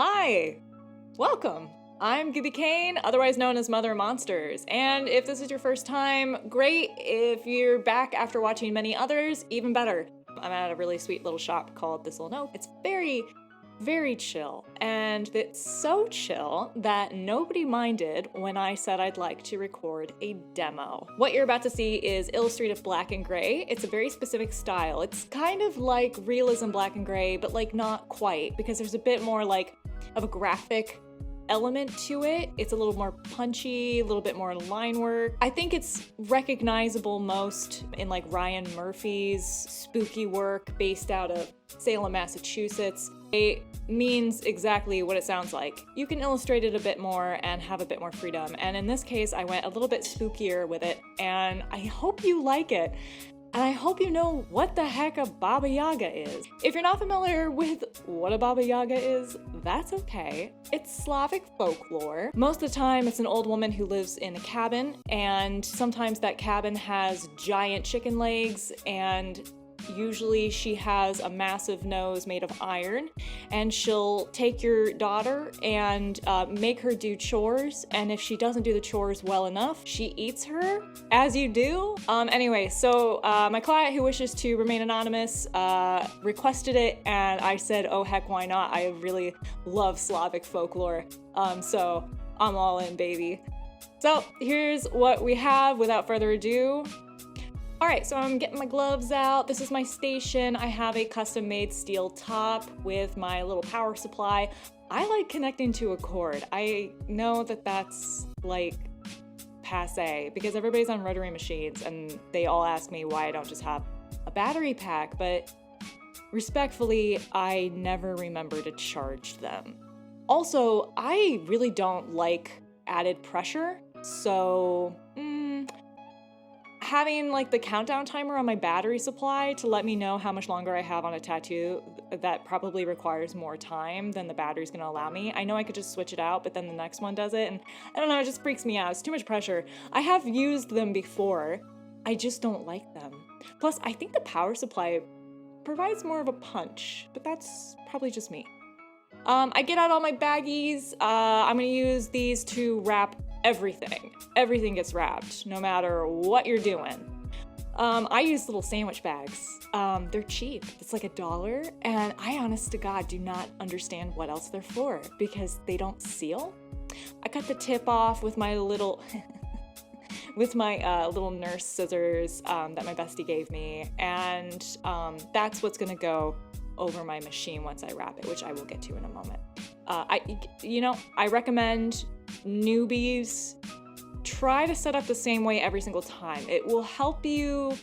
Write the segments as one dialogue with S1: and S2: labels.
S1: Hi! Welcome! I'm Gibby Kane, otherwise known as Mother of Monsters, and if this is your first time, great. If you're back after watching many others, even better. I'm at a really sweet little shop called This Little Note. It's very chill, and it's so chill that nobody minded when I said I'd like to record a demo. What you're about to see is illustrative black and gray. It's a very specific style. It's kind of like realism black and gray, but like not quite, because there's a bit more like of a graphic element to it. It's a little more punchy, a little bit more line work. I think it's recognizable most in like Ryan Murphy's spooky work based out of Salem, Massachusetts. It means exactly what it sounds like. You can illustrate it a bit more and have a bit more freedom. And in this case, I went a little bit spookier with it, and I hope you like it. And I hope you know what the heck a Baba Yaga is. If you're not familiar with what a Baba Yaga is, that's okay. It's Slavic folklore. Most of the time, it's an old woman who lives in a cabin, and sometimes that cabin has giant chicken legs, and usually she has a massive nose made of iron, and she'll take your daughter and make her do chores, and if she doesn't do the chores well enough, she eats her, as you do. Anyway, so my client, who wishes to remain anonymous, requested it, and I said, oh heck, why not? I really love Slavic folklore, so I'm all in, baby. So here's what we have without further ado. Alright, so I'm getting my gloves out. This is my station. I have a custom-made steel top with my little power supply. I like connecting to a cord. I know that that's like passe because everybody's on rotary machines and they all ask me why I don't just have a battery pack, but respectfully, I never remember to charge them. Also, I really don't like added pressure, so having like the countdown timer on my battery supply to let me know how much longer I have on a tattoo, that probably requires more time than the battery's gonna allow me. I know I could just switch it out, but then the next one does it, and I don't know, it just freaks me out. It's too much pressure. I have used them before, I just don't like them. Plus, I think the power supply provides more of a punch, but that's probably just me. I get out all my baggies. I'm gonna use these to wrap everything. Everything gets wrapped, no matter what you're doing. I use little sandwich bags. They're cheap. It's like $1, and I honest to God do not understand what else they're for because they don't seal. I cut the tip off with my little with my little nurse scissors that my bestie gave me, and that's what's gonna go over my machine once I wrap it, which I will get to in a moment. I recommend newbies try to set up the same way every single time. It will help you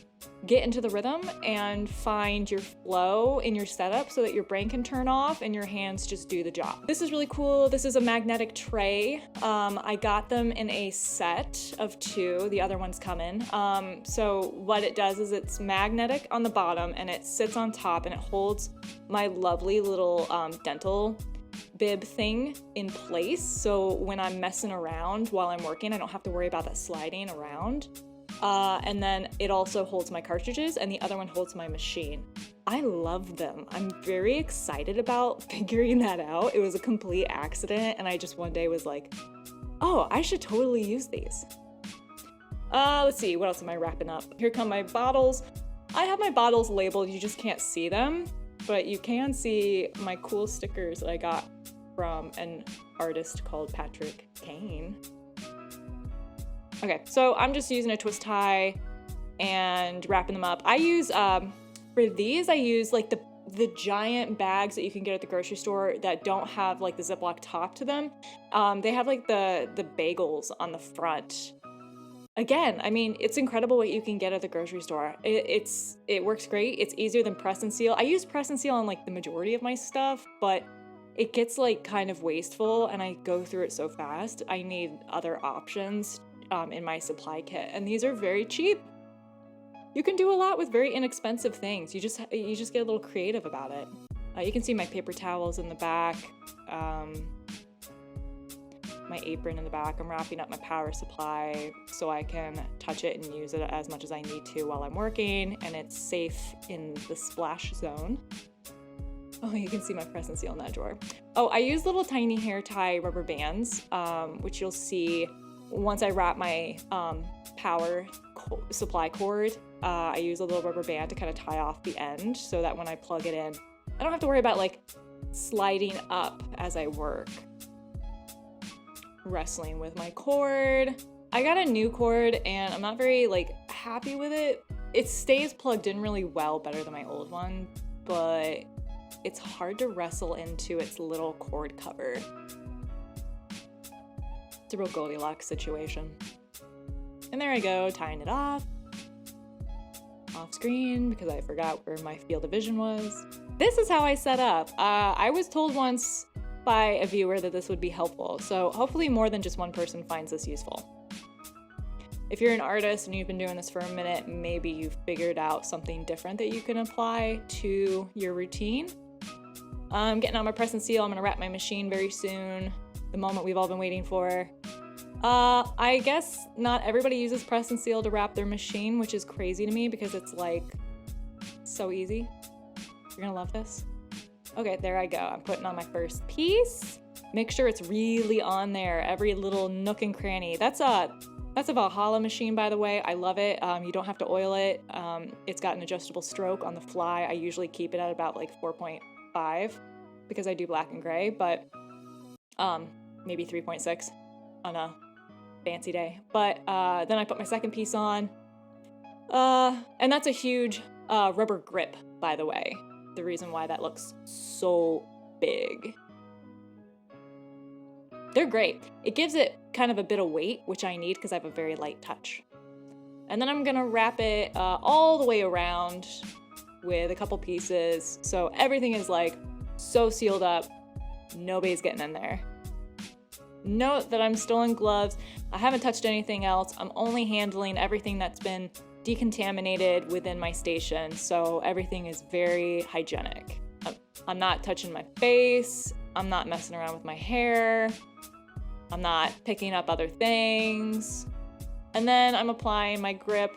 S1: get into the rhythm and find your flow in your setup so that your brain can turn off and your hands just do the job. This is really cool. This is a magnetic tray. I got them in a set of 2. The other one's coming. So what it does is it's magnetic on the bottom and it sits on top and it holds my lovely little dental bib thing in place, so when I'm messing around while I'm working, I don't have to worry about that sliding around. And then it also holds my cartridges, and the other one holds my machine. I love them. I'm very excited about figuring that out. It was a complete accident, and I just one day was like, oh, I should totally use these. Let's see, what else am I wrapping up? Here come my bottles. I have my bottles labeled, you just can't see them, but you can see my cool stickers that I got from an artist called Patrick Kane. Okay, so I'm just using a twist tie and wrapping them up. I use, for these, I use like the giant bags that you can get at the grocery store that don't have like the Ziploc top to them. They have like the bagels on the front. Again, I mean, it's incredible what you can get at the grocery store. It works great. It's easier than press and seal. I use press and seal on like the majority of my stuff, but it gets like kind of wasteful and I go through it so fast. I need other options in my supply kit, and these are very cheap. You can do a lot with very inexpensive things. You just get a little creative about it. You can see my paper towels in the back, my apron in the back. I'm wrapping up my power supply so I can touch it and use it as much as I need to while I'm working, and it's safe in the splash zone. Oh, you can see my press and seal in that drawer. Oh, I use little tiny hair tie rubber bands, which you'll see once I wrap my power supply cord. I use a little rubber band to kind of tie off the end so that when I plug it in, I don't have to worry about like sliding up as I work. Wrestling with my cord. I got a new cord and I'm not very like happy with it. It stays plugged in really well, better than my old one, but it's hard to wrestle into its little cord cover. It's a real Goldilocks situation. And there I go, tying it off screen because I forgot where my field of vision was. This is how I set up. I was told once by a viewer that this would be helpful, so hopefully more than just one person finds this useful. If you're an artist and you've been doing this for a minute, maybe you've figured out something different that you can apply to your routine. I'm getting out my press and seal. I'm gonna wrap my machine very soon, the moment we've all been waiting for. I guess not everybody uses press and seal to wrap their machine, which is crazy to me because it's like so easy. You're gonna love this. Okay, there I go. I'm putting on my first piece. Make sure it's really on there, every little nook and cranny. That's a Valhalla machine, by the way. I love it. You don't have to oil it. It's got an adjustable stroke on the fly. I usually keep it at about like 4.5 because I do black and gray, but maybe 3.6 on a fancy day. But then I put my second piece on, and that's a huge rubber grip, by the way. The reason why that looks so big. They're great. It gives it kind of a bit of weight, which I need because I have a very light touch. And then I'm gonna wrap it all the way around with a couple pieces. So everything is like so sealed up, nobody's getting in there. Note that I'm still in gloves. I haven't touched anything else. I'm only handling everything that's been decontaminated within my station. So everything is very hygienic. I'm not touching my face. I'm not messing around with my hair. I'm not picking up other things. And then I'm applying my grip,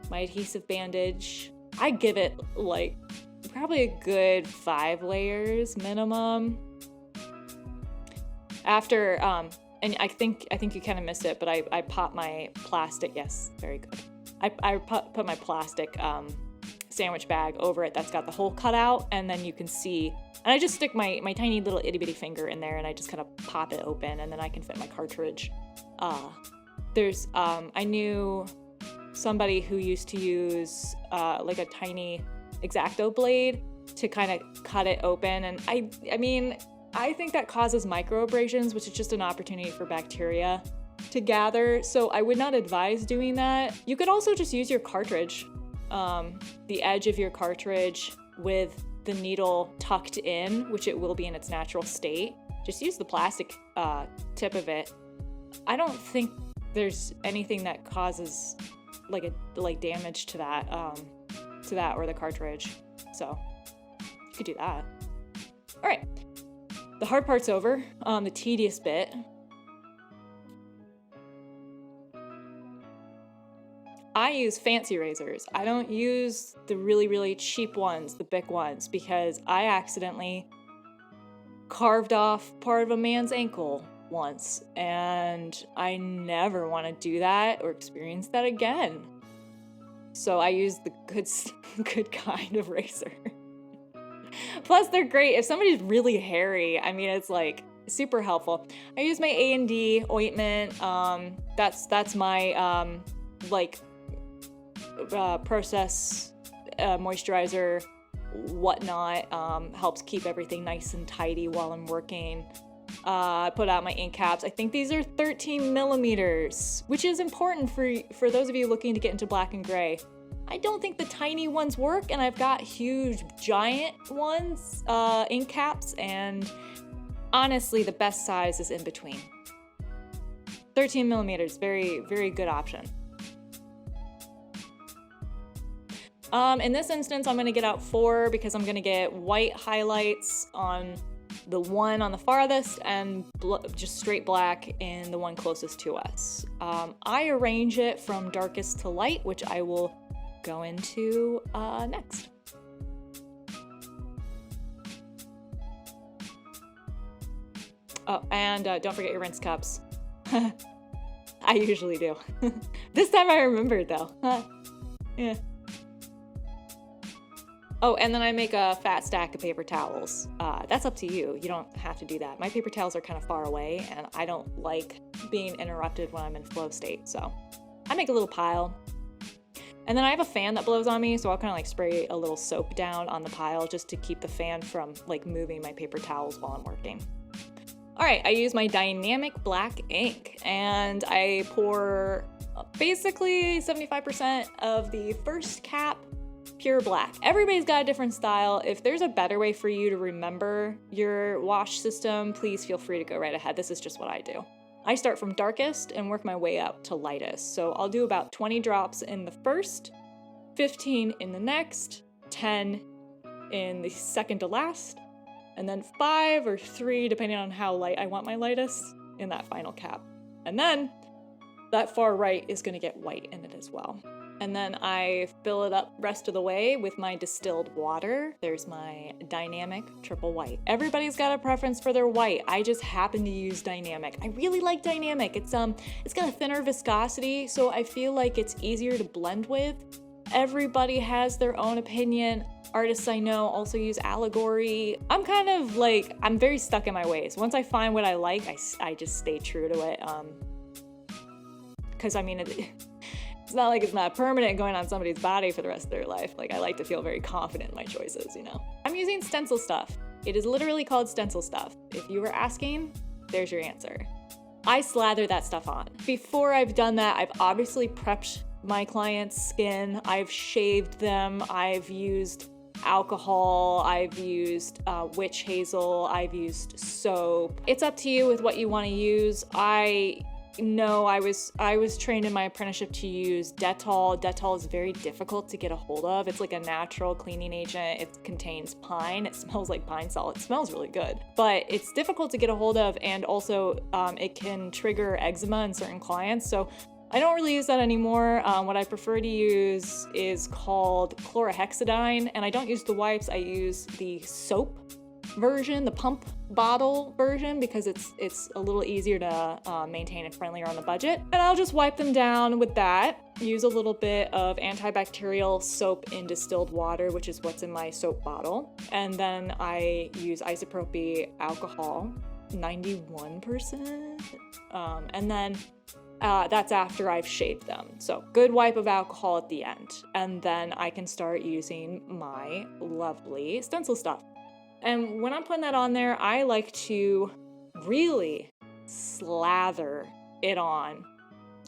S1: my adhesive bandage. I give it like probably a good 5 layers minimum. After, and I think you kind of missed it, but I pop my plastic, yes, very good. I put my plastic sandwich bag over it that's got the hole cut out, and then you can see, and I just stick my tiny little itty bitty finger in there and I just kind of pop it open and then I can fit my cartridge. I knew somebody who used to use like a tiny X-Acto blade to kind of cut it open, and I mean, I think that causes microabrasions, which is just an opportunity for bacteria to gather, so I would not advise doing that. You could also just use your cartridge, the edge of your cartridge with the needle tucked in, which it will be in its natural state. Just use the plastic tip of it. I don't think there's anything that causes like damage to that or the cartridge, so you could do that. All right, the hard part's over. The tedious bit. I use fancy razors. I don't use the really, really cheap ones, the big ones, because I accidentally carved off part of a man's ankle once, and I never want to do that or experience that again. So I use the good kind of razor. Plus, they're great. If somebody's really hairy, I mean, it's like super helpful. I use my A&D ointment. That's my process moisturizer, whatnot. Helps keep everything nice and tidy while I'm working. I put out my ink caps. I think these are 13 millimeters, which is important for those of you looking to get into black and gray. I don't think the tiny ones work, and I've got huge giant ones, ink caps, and honestly the best size is in between. 13 millimeters, very, very good option. In this instance, I'm gonna get out 4 because I'm gonna get white highlights on the one on the farthest and just straight black in the one closest to us. I arrange it from darkest to light, which I will go into next. Oh, and don't forget your rinse cups. I usually do. This time I remembered though. Yeah. Oh, and then I make a fat stack of paper towels. That's up to you. You don't have to do that. My paper towels are kind of far away, and I don't like being interrupted when I'm in flow state, so I make a little pile. And then I have a fan that blows on me, so I'll kind of like spray a little soap down on the pile just to keep the fan from like moving my paper towels while I'm working. All right, I use my dynamic black ink, and I pour basically 75% of the first cap pure black. Everybody's got a different style. If there's a better way for you to remember your wash system, please feel free to go right ahead. This is just what I do. I start from darkest and work my way up to lightest. So I'll do about 20 drops in the first, 15 in the next, 10 in the second to last, and then 5 or 3, depending on how light I want my lightest, in that final cap. And then that far right is gonna get white in it as well. And then I fill it up rest of the way with my distilled water. There's my dynamic triple white. Everybody's got a preference for their white. I just happen to use dynamic. I really like dynamic. It's got a thinner viscosity, so I feel like it's easier to blend with. Everybody has their own opinion. Artists I know also use allegory. I'm kind of like, I'm very stuck in my ways. Once I find what I like, I just stay true to it. Because I mean, it's not like it's not permanent going on somebody's body for the rest of their life. Like, I like to feel very confident in my choices, you know? I'm using Stencil Stuff. It is literally called Stencil Stuff. If you were asking, there's your answer. I slather that stuff on. Before I've done that, I've obviously prepped my client's skin. I've shaved them. I've used alcohol. I've used witch hazel. I've used soap. It's up to you with what you want to use. No, I was trained in my apprenticeship to use Dettol. Dettol is very difficult to get a hold of. It's like a natural cleaning agent. It contains pine. It smells like pine salt. It smells really good, but it's difficult to get a hold of, and also it can trigger eczema in certain clients. So I don't really use that anymore. What I prefer to use is called chlorhexidine, and I don't use the wipes. I use the soap version, the pump bottle version, because it's a little easier to maintain and friendlier on the budget. And I'll just wipe them down with that. Use a little bit of antibacterial soap in distilled water, which is what's in my soap bottle. And then I use isopropyl alcohol, 91%. And then that's after I've shaved them. So good wipe of alcohol at the end. And then I can start using my lovely Stencil Stuff. And when I'm putting that on there, I like to really slather it on,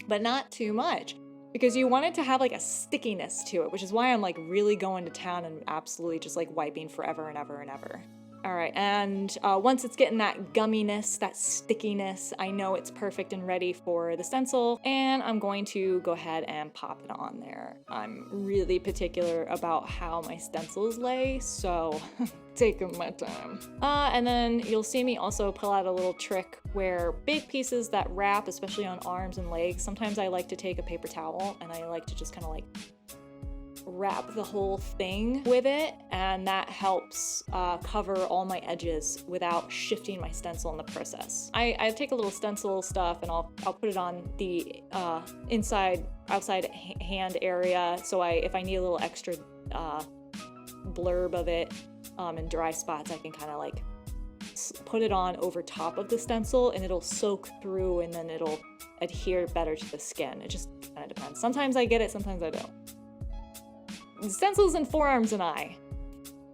S1: but not too much, because you want it to have like a stickiness to it, which is why I'm like really going to town and absolutely just like wiping forever and ever and ever. All right, and once it's getting that gumminess, that stickiness, I know it's perfect and ready for the stencil, and I'm going to go ahead and pop it on there. I'm really particular about how my stencils lay, so taking my time. And then you'll see me also pull out a little trick where big pieces that wrap, especially on arms and legs, sometimes I like to take a paper towel and I like to just kind of like wrap the whole thing with it, and that helps cover all my edges without shifting my stencil in the process. I take a little Stencil Stuff and I'll put it on the outside hand area, so if I need a little extra blurb of it in dry spots, I can kind of like put it on over top of the stencil and it'll soak through, and then it'll adhere better to the skin. It just kind of depends. Sometimes I get it, sometimes I don't. Stencils and forearms and I.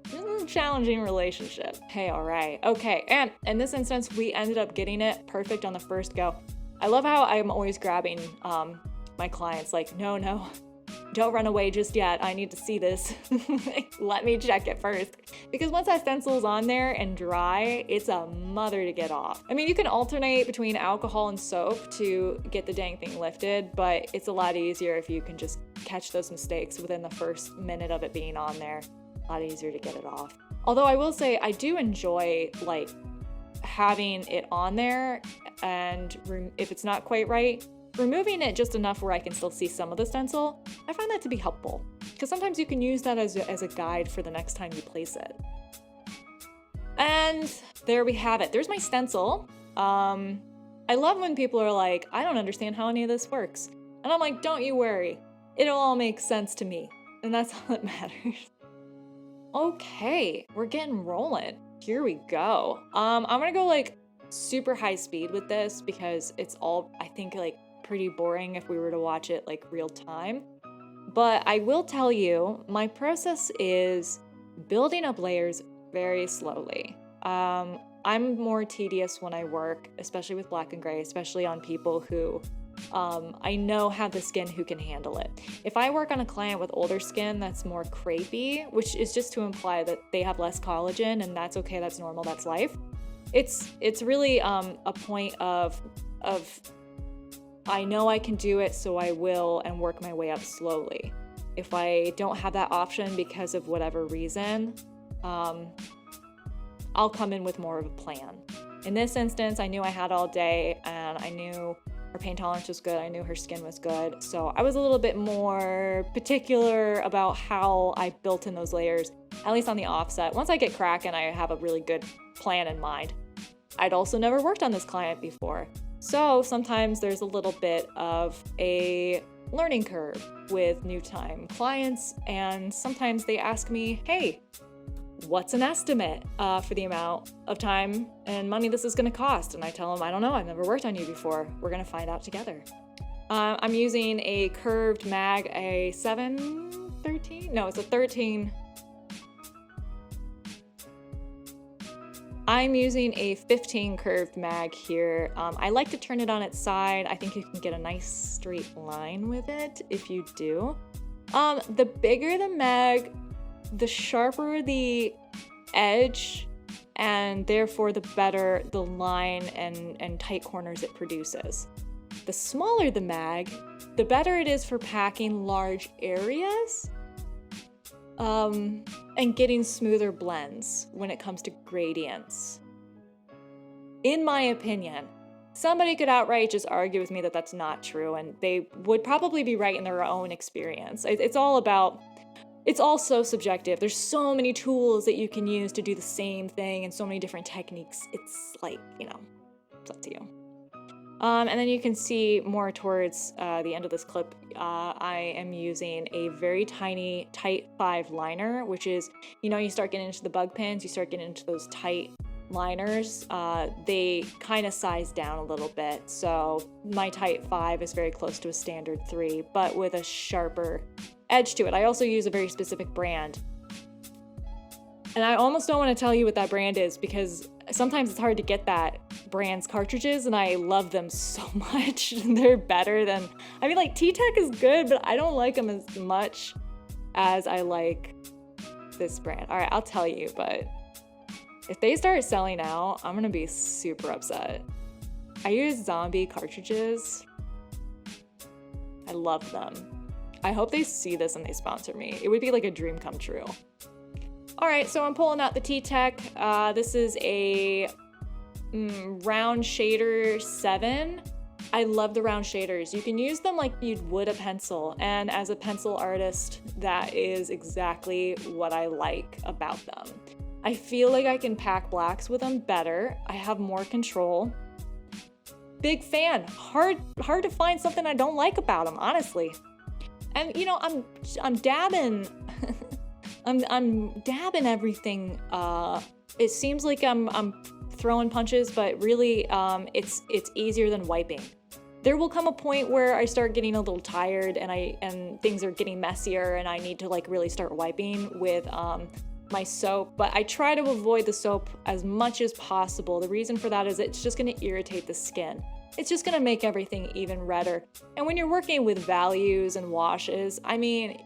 S1: This is a challenging relationship. Hey, all right. Okay, and in this instance, we ended up getting it perfect on the first go. I love how I'm always grabbing my clients like, no, don't run away just yet. I need to see this. Let me check it first. Because once that stencil is on there and dry, it's a mother to get off. I mean, you can alternate between alcohol and soap to get the dang thing lifted, but it's a lot easier if you can just catch those mistakes within the first minute of it being on there. A lot easier to get it off. Although I will say, I do enjoy like having it on there, and if it's not quite right, removing it just enough where I can still see some of the stencil. I find that to be helpful, because sometimes you can use that as a guide for the next time you place it. And there we have it. There's my stencil. I love when people are like, I don't understand how any of this works. And I'm like, don't you worry. It'll all make sense to me. And that's all that matters. Okay, we're getting rolling. Here we go. I'm gonna go like super high speed with this because it's all, I think, like pretty boring if we were to watch it like real time. But I will tell you, my process is building up layers very slowly. I'm more tedious when I work, especially with black and gray, especially on people who I know have the skin who can handle it. If I work on a client with older skin that's more crepey, which is just to imply that they have less collagen, and that's okay, that's normal, that's life. It's really a point of I know I can do it, so I will, and work my way up slowly. If I don't have that option because of whatever reason, I'll come in with more of a plan. In this instance, I knew I had all day, and I knew her pain tolerance was good. I knew her skin was good. So I was a little bit more particular about how I built in those layers, at least on the offset. Once I get cracking, I have a really good plan in mind. I'd also never worked on this client before. So sometimes there's a little bit of a learning curve with new time clients. And sometimes they ask me, hey, what's an estimate for the amount of time and money this is going to cost? And I tell them, I don't know. I've never worked on you before. We're going to find out together. I'm using a curved mag, a 7-13? No, it's a 13. I'm using a 15 curved mag here. I like to turn it on its side. I think you can get a nice straight line with it if you do. The bigger the mag, the sharper the edge, and therefore the better the line and tight corners it produces. The smaller the mag, the better it is for packing large areas and getting smoother blends when it comes to gradients. In my opinion, somebody could outright just argue with me that that's not true, and they would probably be right in their own experience. It's all so subjective. There's so many tools that you can use to do the same thing and so many different techniques. It's like, it's up to you. And then you can see more towards the end of this clip, I am using a very tiny tight 5 liner, which is, you start getting into the bug pins, you start getting into those tight liners, they kind of size down a little bit. So my tight 5 is very close to a standard 3, but with a sharper edge to it. I also use a very specific brand. And I almost don't want to tell you what that brand is because sometimes it's hard to get that brand's cartridges, and I love them so much. They're better than, like T-Tech is good, but I don't like them as much as I like this brand. All right, I'll tell you, but if they start selling out, I'm gonna be super upset. I use Zombie cartridges. I love them. I hope they see this and they sponsor me. It would be like a dream come true. All right, so I'm pulling out the T-Tech. This is a round shader 7. I love the round shaders. You can use them like you would a pencil. And as a pencil artist, that is exactly what I like about them. I feel like I can pack blacks with them better. I have more control. Big fan. Hard to find something I don't like about them, honestly. And I'm dabbing I'm dabbing everything. It seems like I'm throwing punches, but really it's easier than wiping. There will come a point where I start getting a little tired and things are getting messier and I need to like really start wiping with my soap, but I try to avoid the soap as much as possible. The reason for that is it's just going to irritate the skin. It's just going to make everything even redder. And when you're working with values and washes,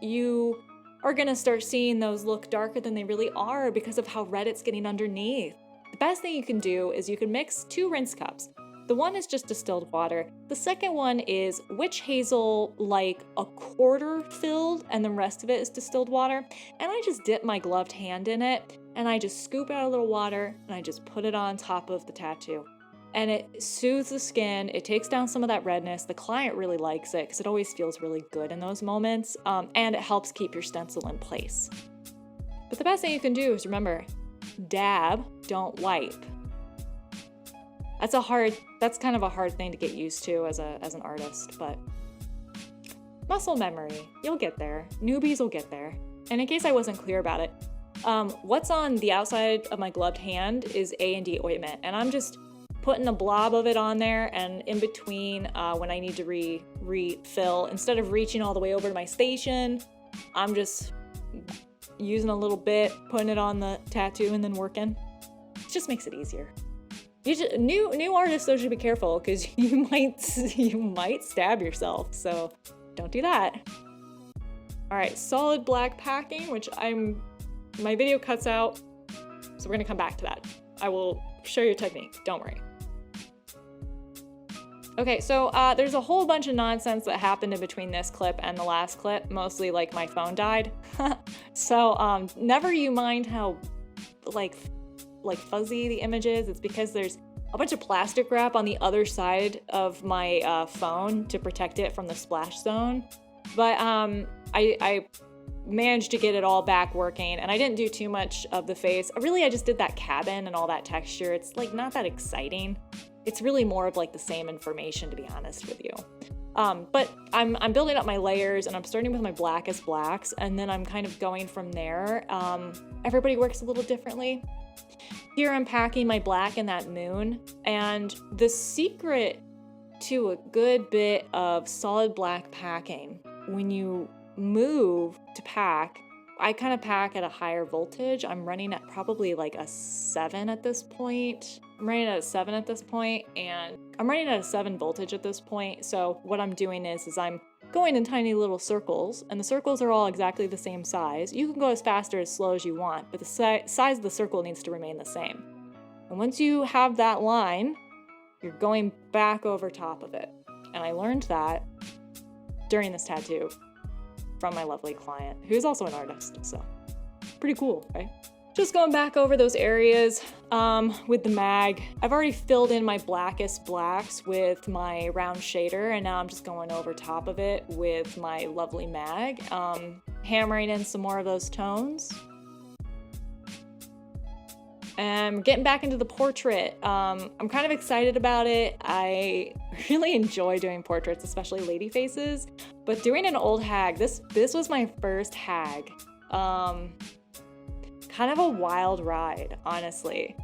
S1: you are going to start seeing those look darker than they really are because of how red it's getting underneath. The best thing you can do is you can mix 2 rinse cups. The one is just distilled water. The second one is witch hazel, like a quarter filled, and the rest of it is distilled water. And I just dip my gloved hand in it, and I just scoop out a little water, and I just put it on top of the tattoo. And it soothes the skin, it takes down some of that redness. The client really likes it because it always feels really good in those moments, and it helps keep your stencil in place. But the best thing you can do is remember, dab, don't wipe. That's kind of a hard thing to get used to as an artist, but muscle memory, you'll get there. Newbies will get there. And in case I wasn't clear about it, what's on the outside of my gloved hand is A&D ointment, and I'm just putting a blob of it on there, and in between when I need to refill, instead of reaching all the way over to my station, I'm just using a little bit, putting it on the tattoo, and then working. It just makes it easier. New artists though should be careful, because you might stab yourself, so don't do that. All right, solid black packing, which my video cuts out, so we're gonna come back to that. I will show you a technique, don't worry. Okay, so there's a whole bunch of nonsense that happened in between this clip and the last clip, mostly like my phone died. So never you mind how like fuzzy the image is. It's because there's a bunch of plastic wrap on the other side of my phone to protect it from the splash zone. But I managed to get it all back working, and I didn't do too much of the face. I just did that cabin and all that texture. It's like not that exciting. It's really more of like the same information, to be honest with you. But I'm building up my layers, and I'm starting with my blackest blacks, and then I'm kind of going from there. Everybody works a little differently. Here I'm packing my black in that moon, and the secret to a good bit of solid black packing, when you move to pack, I kind of pack at a higher voltage. I'm running at probably like a 7 at this point. I'm running at a 7 at this point, and I'm running at a 7 voltage at this point. So what I'm doing is I'm going in tiny little circles, and the circles are all exactly the same size. You can go as fast or as slow as you want, but the size of the circle needs to remain the same. And once you have that line, you're going back over top of it. And I learned that during this tattoo from my lovely client, who's also an artist, so pretty cool, right? Just going back over those areas with the mag. I've already filled in my blackest blacks with my round shader, and now I'm just going over top of it with my lovely mag, hammering in some more of those tones. And getting back into the portrait. I'm kind of excited about it. I really enjoy doing portraits, especially lady faces. But doing an old hag, this was my first hag. Kind of a wild ride, honestly,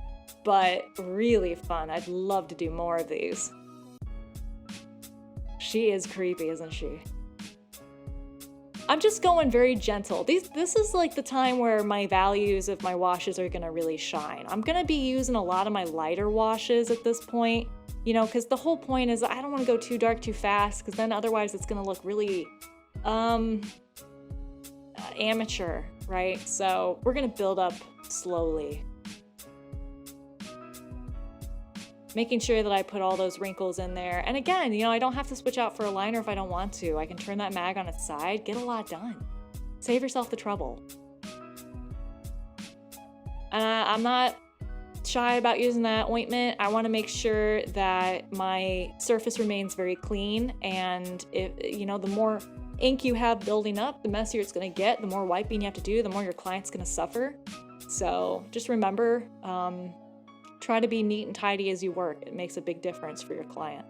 S1: but really fun. I'd love to do more of these. She is creepy, isn't she? I'm just going very gentle. This is like the time where my values of my washes are gonna really shine. I'm gonna be using a lot of my lighter washes at this point, you know, because the whole point is I don't want to go too dark too fast, because then otherwise it's gonna look really amateur, right? So we're gonna build up slowly. Making sure that I put all those wrinkles in there. And again, you know, I don't have to switch out for a liner if I don't want to. I can turn that mag on its side, get a lot done. Save yourself the trouble. I'm not shy about using that ointment. I want to make sure that my surface remains very clean, and if, you know, the more ink you have building up, the messier it's going to get. The more wiping you have to do, the more your client's going to suffer. So just remember, try to be neat and tidy as you work. It makes a big difference for your client.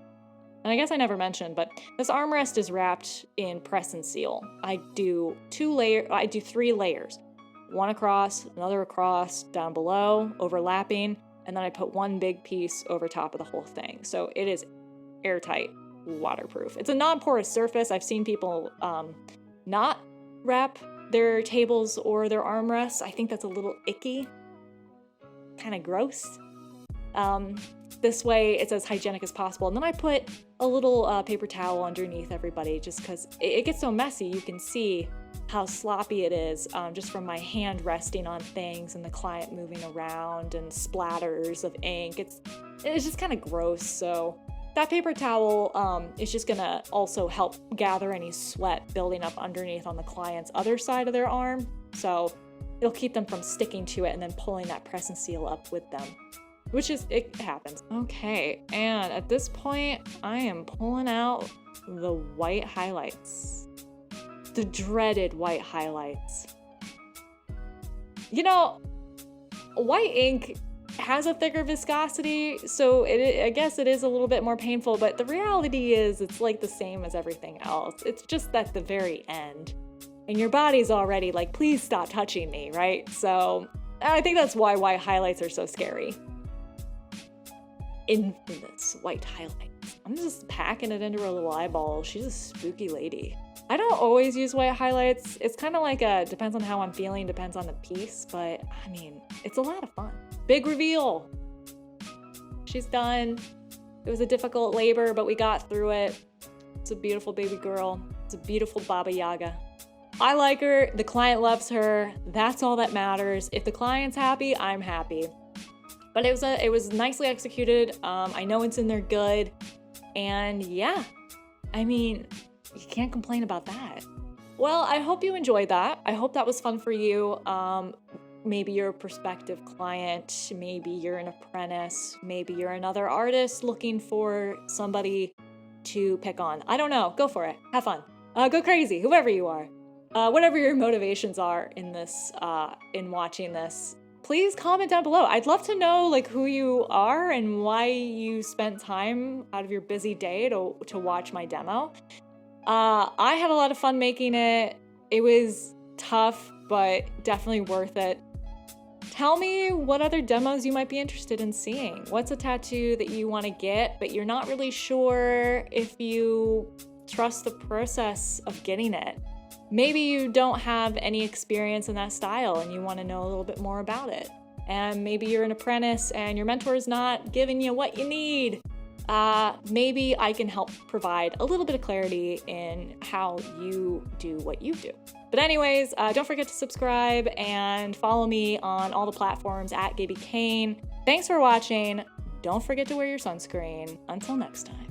S1: And I guess I never mentioned, but this armrest is wrapped in press and seal. I do 3 layers. One across, another across, down below, overlapping, and then I put one big piece over top of the whole thing. So it is airtight, waterproof. It's a non-porous surface. I've seen people not wrap their tables or their armrests. I think that's a little icky, kind of gross. This way it's as hygienic as possible. And then I put a little paper towel underneath everybody, just because it gets so messy. You can see how sloppy it is just from my hand resting on things and the client moving around and splatters of ink. It's just kind of gross. So that paper towel is just gonna also help gather any sweat building up underneath on the client's other side of their arm. So it'll keep them from sticking to it and then pulling that press and seal up with them. It happens. Okay, and at this point, I am pulling out the white highlights. The dreaded white highlights. You know, white ink has a thicker viscosity, so I guess it is a little bit more painful, but the reality is it's like the same as everything else. It's just at the very end. And your body's already like, please stop touching me, right? So I think that's why white highlights are so scary. Infamous white highlights. I'm just packing it into her little eyeball. She's a spooky lady. I don't always use white highlights. It's kind of like depends on how I'm feeling, depends on the piece, but I mean, it's a lot of fun. Big reveal. She's done. It was a difficult labor, but we got through it. It's a beautiful baby girl. It's a beautiful Baba Yaga. I like her, the client loves her, that's all that matters. If the client's happy, I'm happy. But it was nicely executed. I know it's in there good. And yeah, I mean, you can't complain about that. Well, I hope you enjoyed that. I hope that was fun for you. Maybe you're a prospective client, maybe you're an apprentice, maybe you're another artist looking for somebody to pick on. I don't know, go for it, have fun. Go crazy, whoever you are. Whatever your motivations are in this, in watching this, please comment down below. I'd love to know like who you are and why you spent time out of your busy day to watch my demo. I had a lot of fun making it. It was tough, but definitely worth it. Tell me what other demos you might be interested in seeing. What's a tattoo that you want to get, but you're not really sure if you trust the process of getting it? Maybe you don't have any experience in that style and you want to know a little bit more about it. And maybe you're an apprentice and your mentor is not giving you what you need. Maybe I can help provide a little bit of clarity in how you do what you do. But anyways, don't forget to subscribe and follow me on all the platforms @GabyCane. Thanks for watching. Don't forget to wear your sunscreen. Until next time.